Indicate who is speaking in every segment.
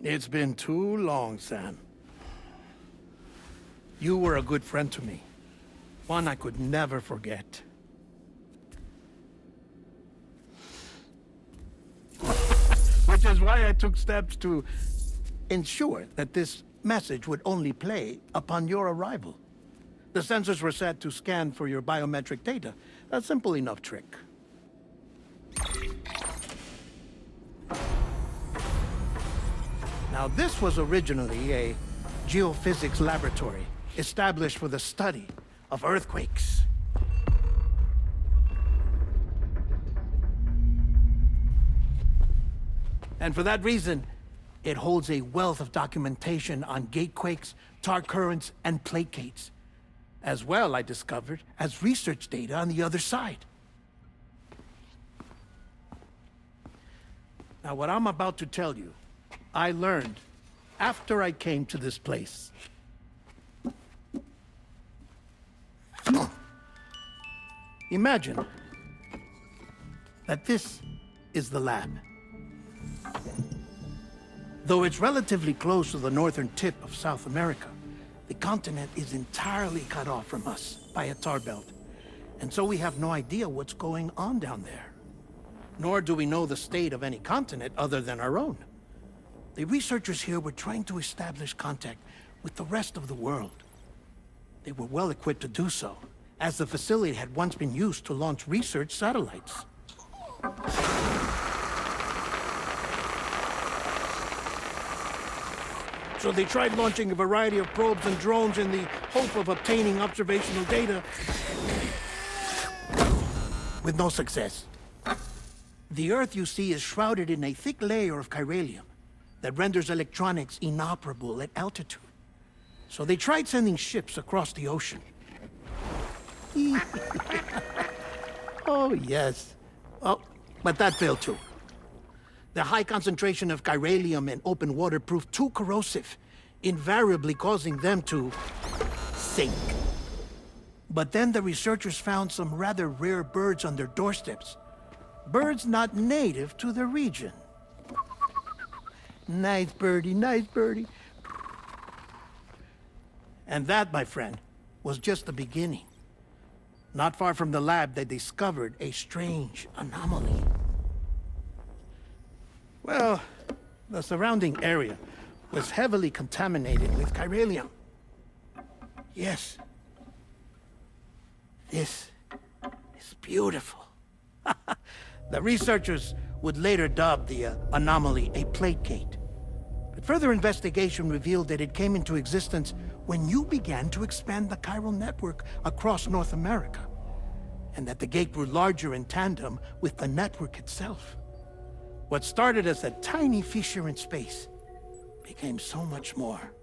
Speaker 1: It's been too long, Sam. You were a good friend to me. One I could never forget. Which is why I took steps to ensure that this message would only play upon your arrival. The sensors were set to scan for your biometric data. A simple enough trick. Now, this was originally a geophysics laboratory established for the study of earthquakes. And for that reason, it holds a wealth of documentation on gatequakes, tar currents, and placates. As well, I discovered, as research data on the other side. Now, what I'm about to tell you, I learned after I came to this place. Imagine that this is the lab. Though it's relatively close to the northern tip of South America, the continent is entirely cut off from us by a tar belt. And so we have no idea what's going on down there. Nor do we know the state of any continent other than our own. The researchers here were trying to establish contact with the rest of the world. They were well equipped to do so, as the facility had once been used to launch research satellites. So they tried launching a variety of probes and drones in the hope of obtaining observational data, with no success. The Earth, you see, is shrouded in a thick layer of chiralium that renders electronics inoperable at altitude. So they tried sending ships across the ocean. Oh, yes. Oh, but that failed too. The high concentration of chiralium in open water proved too corrosive, invariably causing them to sink. But then the researchers found some rather rare birds on their doorsteps. Birds not native to the region. Nice birdie, nice birdie. And that, my friend, was just the beginning. Not far from the lab, they discovered a strange anomaly. Well, the surrounding area was heavily contaminated with chiralium. Yes. This is beautiful. The researchers would later dub the anomaly a plate gate. But further investigation revealed that it came into existence when you began to expand the chiral network across North America, and that the gate grew larger in tandem with the network itself. What started as a tiny fissure in space became so much more.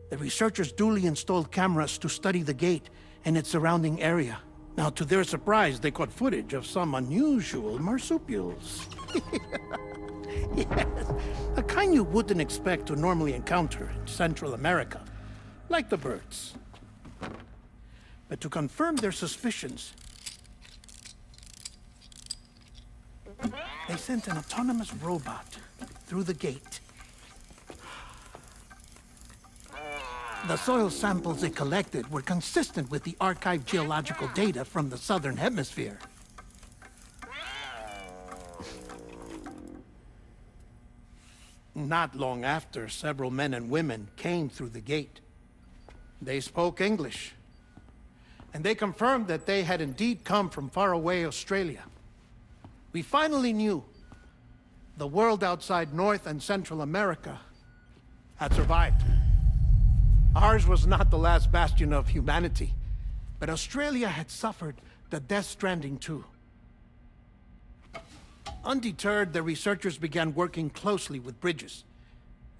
Speaker 1: The researchers duly installed cameras to study the gate and its surrounding area. Now, to their surprise, they caught footage of some unusual marsupials. Yes, a kind you wouldn't expect to normally encounter in Central America, like the birds. But to confirm their suspicions, they sent an autonomous robot through the gate. The soil samples it collected were consistent with the archived geological data from the southern hemisphere. Not long after, several men and women came through the gate. They spoke English, and they confirmed that they had indeed come from faraway Australia. We finally knew the world outside North and Central America had survived. Ours was not the last bastion of humanity, but Australia had suffered the Death Stranding too. Undeterred, the researchers began working closely with Bridges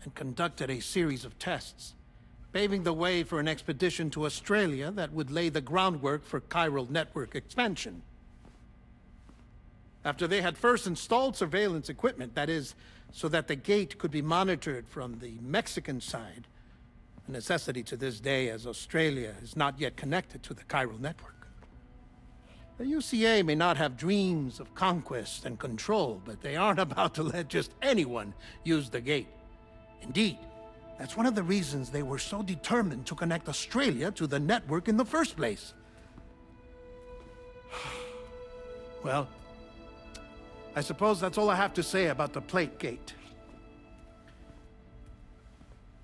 Speaker 1: and conducted a series of tests, paving the way for an expedition to Australia that would lay the groundwork for chiral network expansion. After they had first installed surveillance equipment, that is, so that the gate could be monitored from the Mexican side, a necessity to this day as Australia is not yet connected to the chiral network. The UCA may not have dreams of conquest and control, but they aren't about to let just anyone use the gate. Indeed, that's one of the reasons they were so determined to connect Australia to the network in the first place. Well, I suppose that's all I have to say about the plate gate.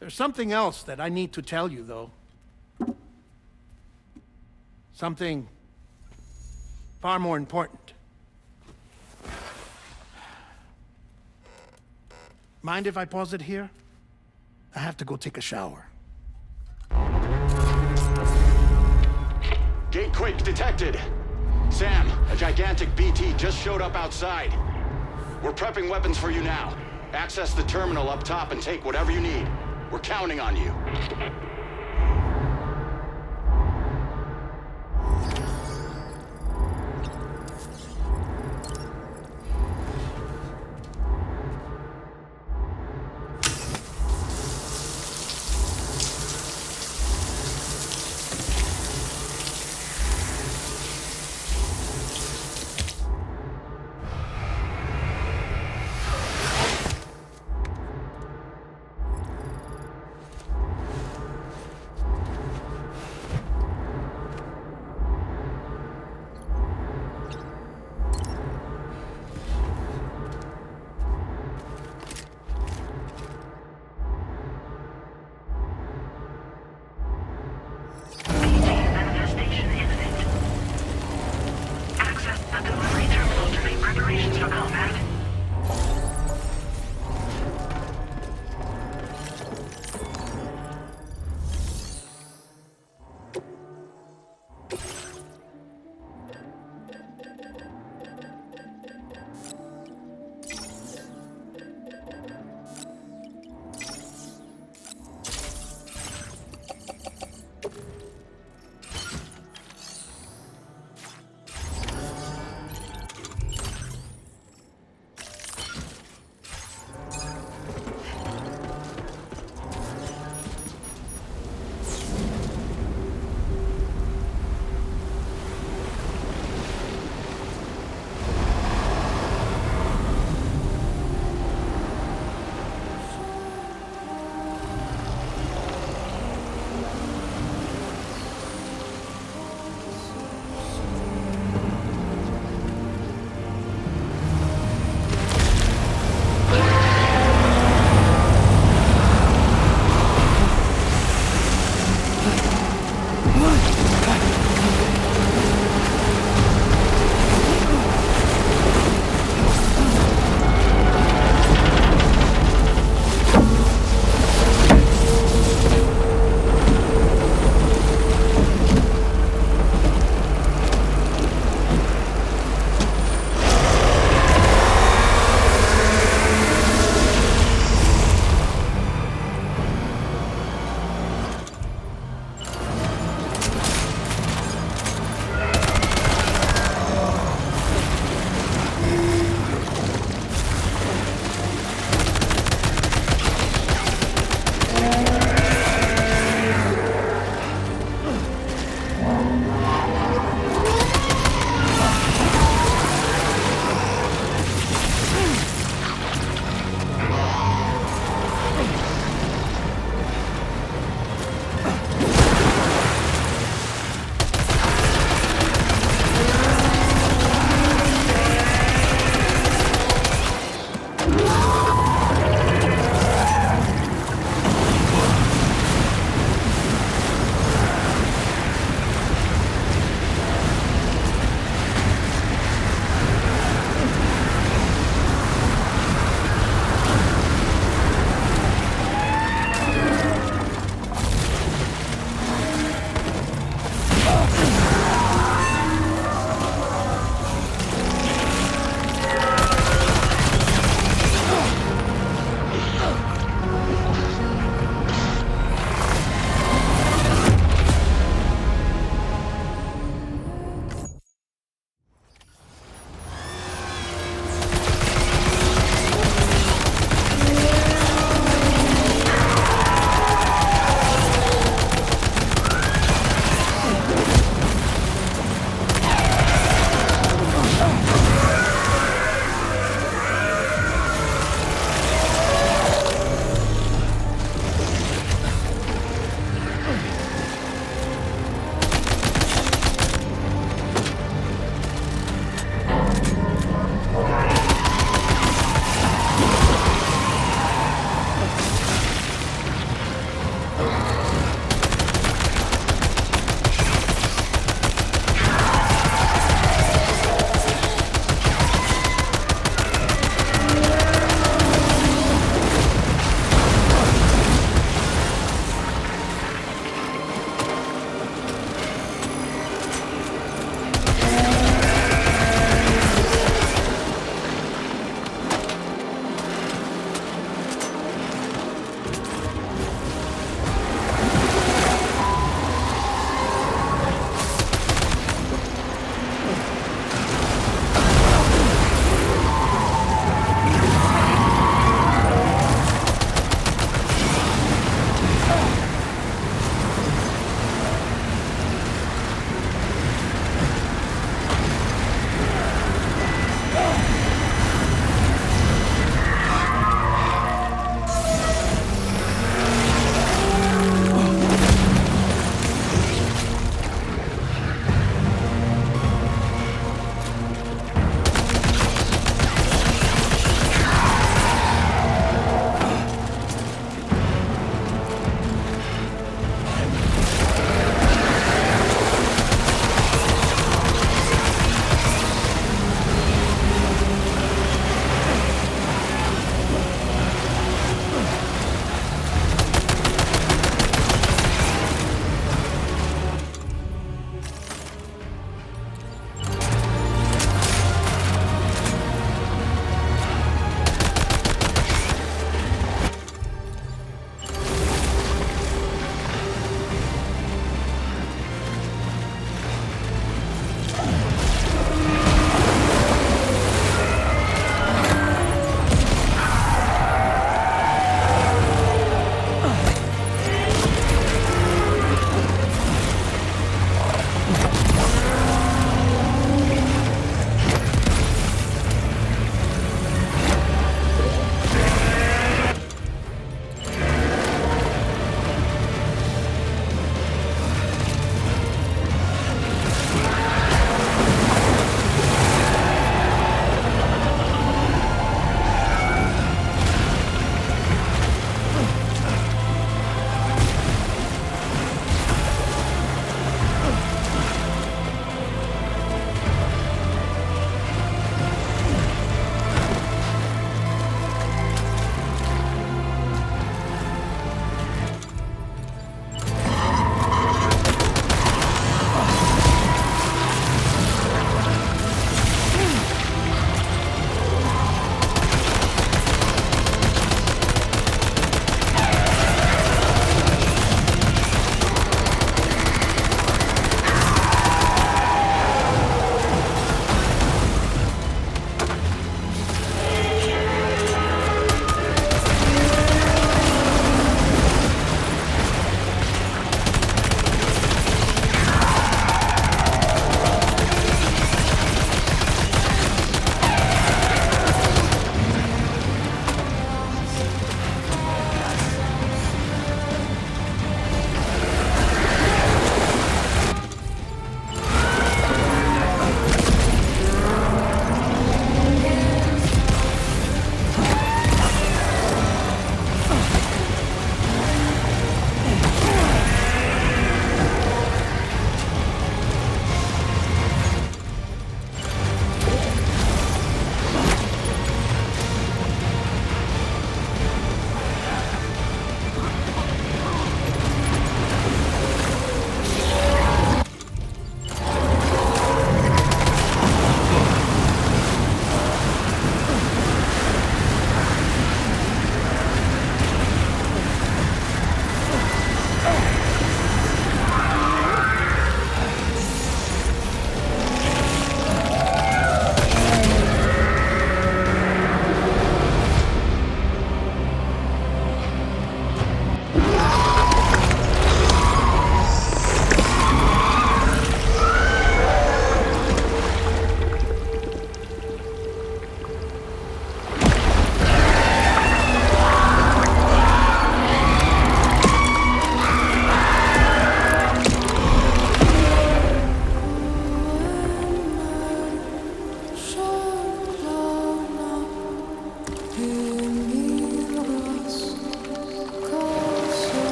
Speaker 1: There's something else that I need to tell you, though. Something far more important. Mind if I pause it here? I have to go take a shower.
Speaker 2: Gate quake detected. Sam, a gigantic BT just showed up outside. We're prepping weapons for you now. Access the terminal up top and take whatever you need. We're counting on you.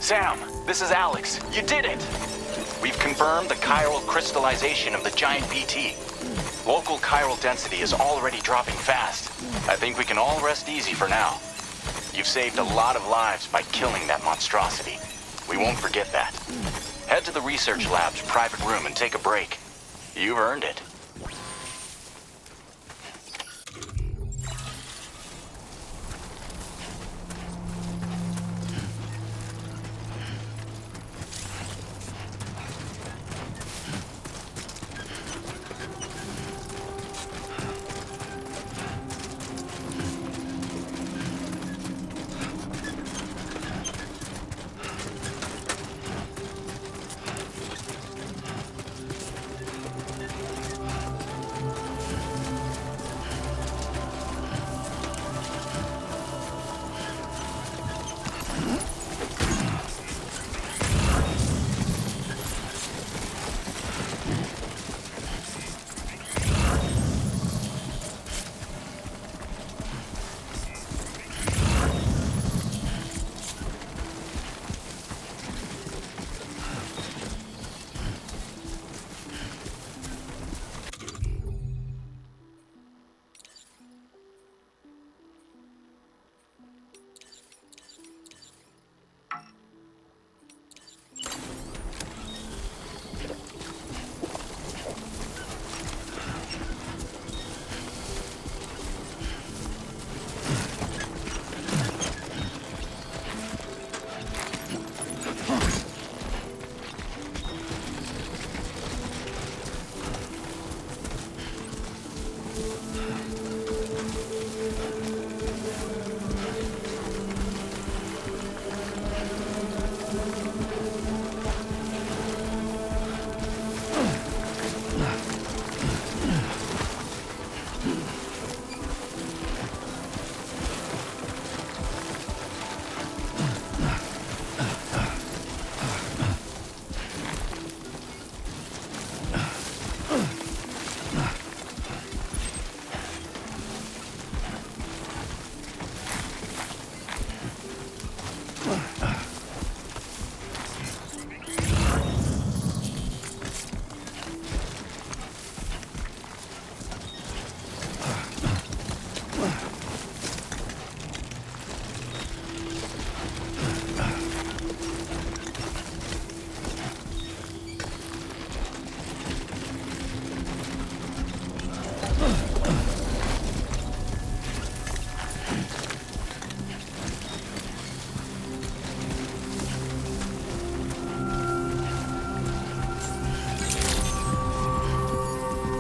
Speaker 3: Sam, this is Alex. You did it! We've confirmed the chiral crystallization of the giant BT. Local chiral density is already dropping fast. I think we can all rest easy for now. You've saved a lot of lives by killing that monstrosity. We won't forget that. Head to the research lab's private room and take a break. You've earned it.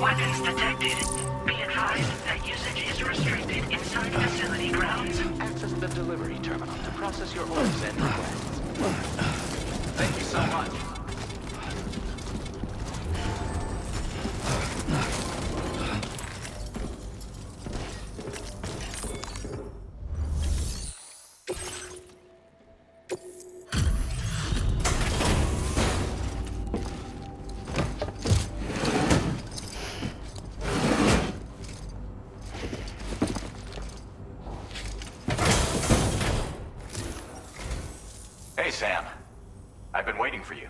Speaker 4: Weapons detected. Be advised that usage is restricted inside facility grounds.
Speaker 3: Access the delivery terminal to process your orders and requests. Thank you so much. Hey, Sam. I've been waiting for you.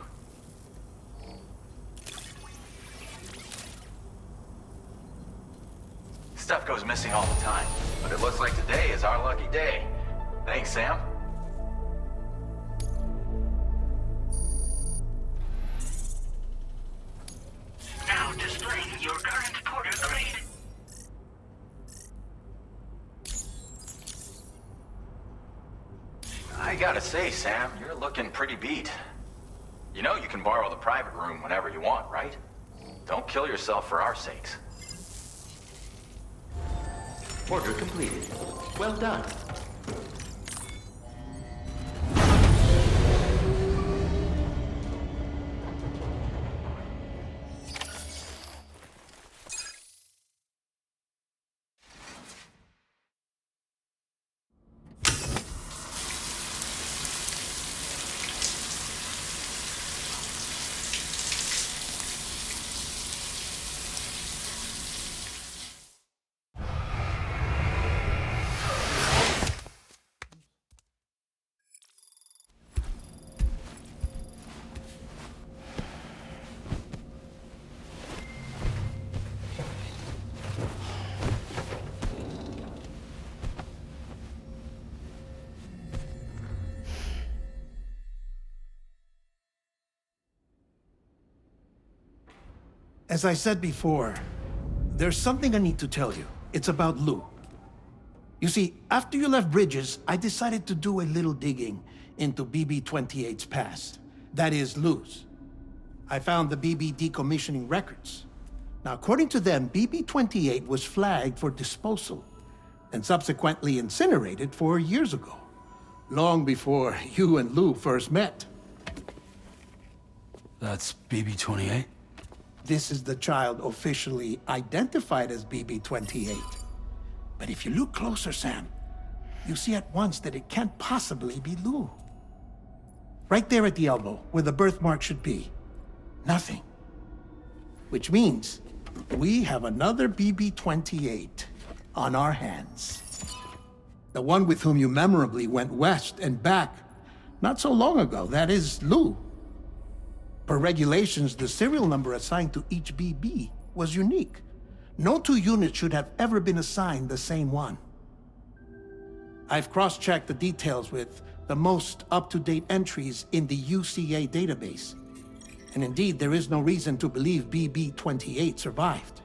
Speaker 3: Stuff goes missing all the time, but it looks like today is our lucky day. Thanks, Sam.
Speaker 4: Now displaying your current porter grade.
Speaker 3: I gotta say, Sam, you're looking pretty beat. You know you can borrow the private room whenever you want, right? Don't kill yourself for our sakes.
Speaker 5: Order completed. Well done.
Speaker 1: As I said before, there's something I need to tell you. It's about Lou. You see, after you left Bridges, I decided to do a little digging into BB-28's past. That is, Lou's. I found the BB decommissioning records. Now, according to them, BB-28 was flagged for disposal and subsequently incinerated 4 years ago, long before you and Lou first met.
Speaker 6: That's BB-28?
Speaker 1: This is the child officially identified as BB-28. But if you look closer, Sam, you see at once that it can't possibly be Lou. Right there at the elbow, where the birthmark should be. Nothing. Which means we have another BB-28 on our hands. The one with whom you memorably went west and back not so long ago. That is Lou. Per regulations, the serial number assigned to each BB was unique. No two units should have ever been assigned the same one. I've cross-checked the details with the most up-to-date entries in the UCA database. And indeed, there is no reason to believe BB-28 survived.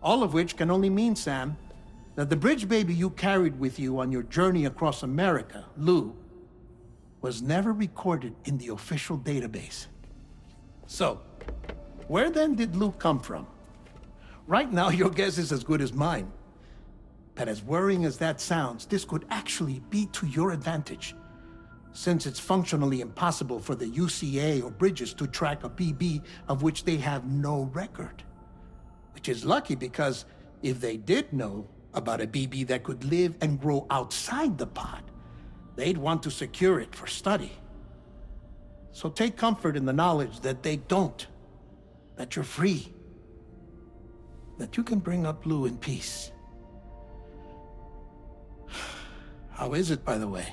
Speaker 1: All of which can only mean, Sam, that the bridge baby you carried with you on your journey across America, Lou, was never recorded in the official database. So, where then did Lou come from? Right now, your guess is as good as mine. But as worrying as that sounds, this could actually be to your advantage, since it's functionally impossible for the UCA or Bridges to track a BB of which they have no record. Which is lucky because if they did know about a BB that could live and grow outside the pod, they'd want to secure it for study. So take comfort in the knowledge that they don't, that you're free, that you can bring up Lou in peace. How is it, by the way?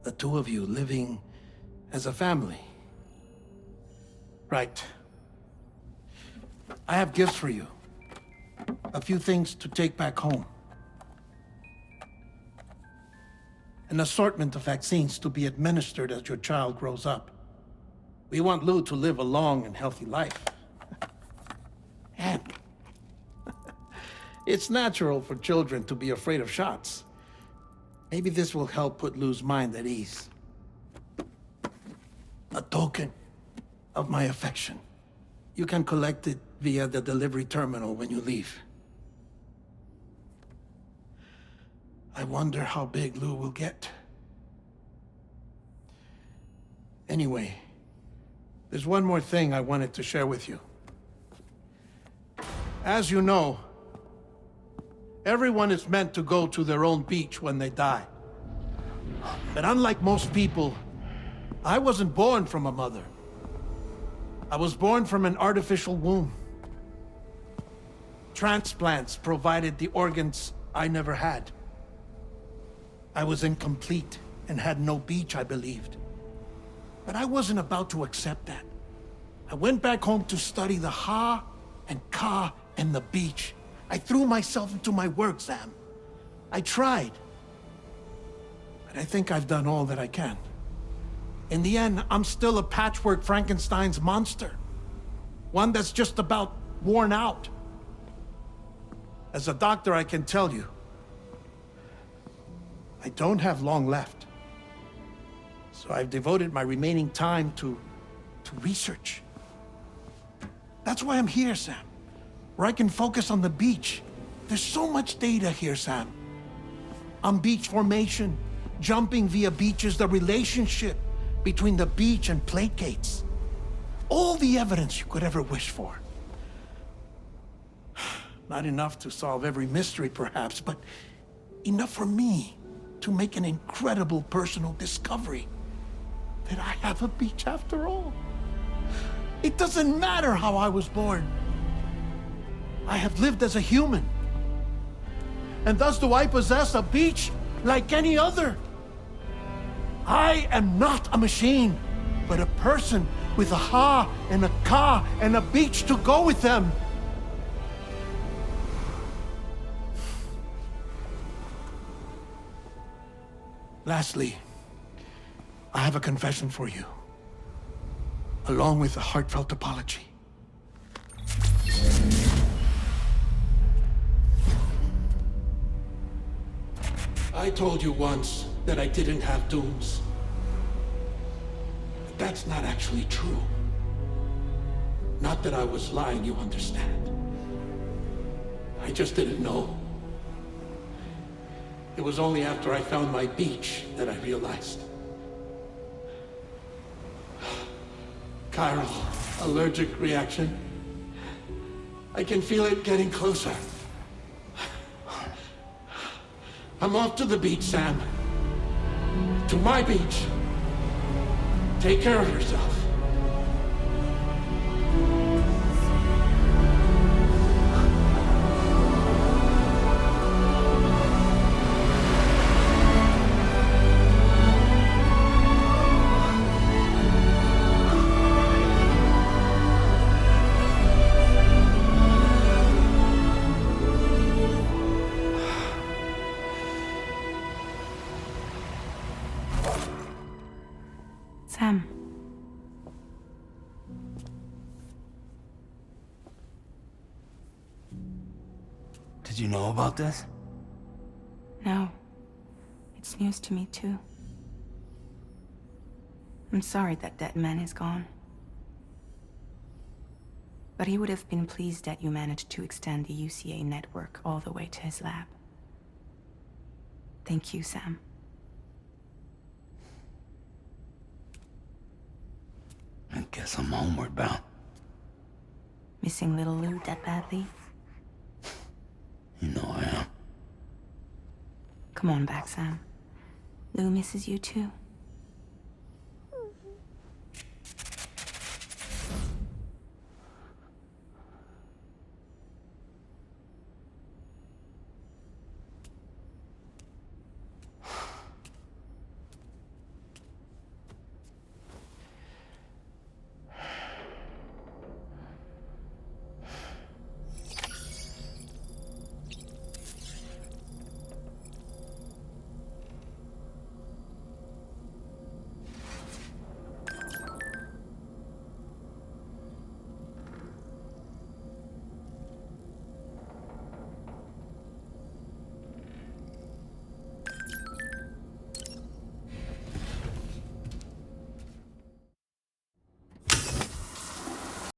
Speaker 1: The two of you living as a family. Right. I have gifts for you. A few things to take back home. An assortment of vaccines to be administered as your child grows up. We want Lou to live a long and healthy life. And it's natural for children to be afraid of shots. Maybe this will help put Lou's mind at ease. A token of my affection. You can collect it via the delivery terminal when you leave. I wonder how big Lou will get. Anyway, there's one more thing I wanted to share with you. As you know, everyone is meant to go to their own beach when they die. But unlike most people, I wasn't born from a mother. I was born from an artificial womb. Transplants provided the organs I never had. I was incomplete and had no beach, I believed. But I wasn't about to accept that. I went back home to study the Ha and Ka and the beach. I threw myself into my work, Sam. I tried. But I think I've done all that I can. In the end, I'm still a patchwork Frankenstein's monster. One that's just about worn out. As a doctor, I can tell you, I don't have long left. So I've devoted my remaining time to research. That's why I'm here, Sam. Where I can focus on the beach. There's so much data here, Sam. On beach formation, jumping via beaches, the relationship between the beach and plate gates. All the evidence you could ever wish for. Not enough to solve every mystery, perhaps, but enough for me to make an incredible personal discovery that I have a beach after all. It doesn't matter how I was born. I have lived as a human. And thus do I possess a beach like any other. I am not a machine, but a person with a Ha and a Ka and a beach to go with them. Lastly, I have a confession for you, along with a heartfelt apology. I told you once that I didn't have dooms. But that's not actually true. Not that I was lying, you understand. I just didn't know. It was only after I found my beach that I realized. Chiral allergic reaction. I can feel it getting closer. I'm off to the beach, Sam. To my beach. Take care of yourself.
Speaker 6: Sam.
Speaker 7: Did you know about this?
Speaker 6: No. It's news to me, too. I'm sorry that that man is gone. But he would have been pleased that you managed to extend the UCA network all the way to his lab. Thank you, Sam.
Speaker 7: I guess I'm homeward bound.
Speaker 6: Missing little Lou that badly?
Speaker 7: You know I am.
Speaker 6: Come on back, Sam. Lou misses you too.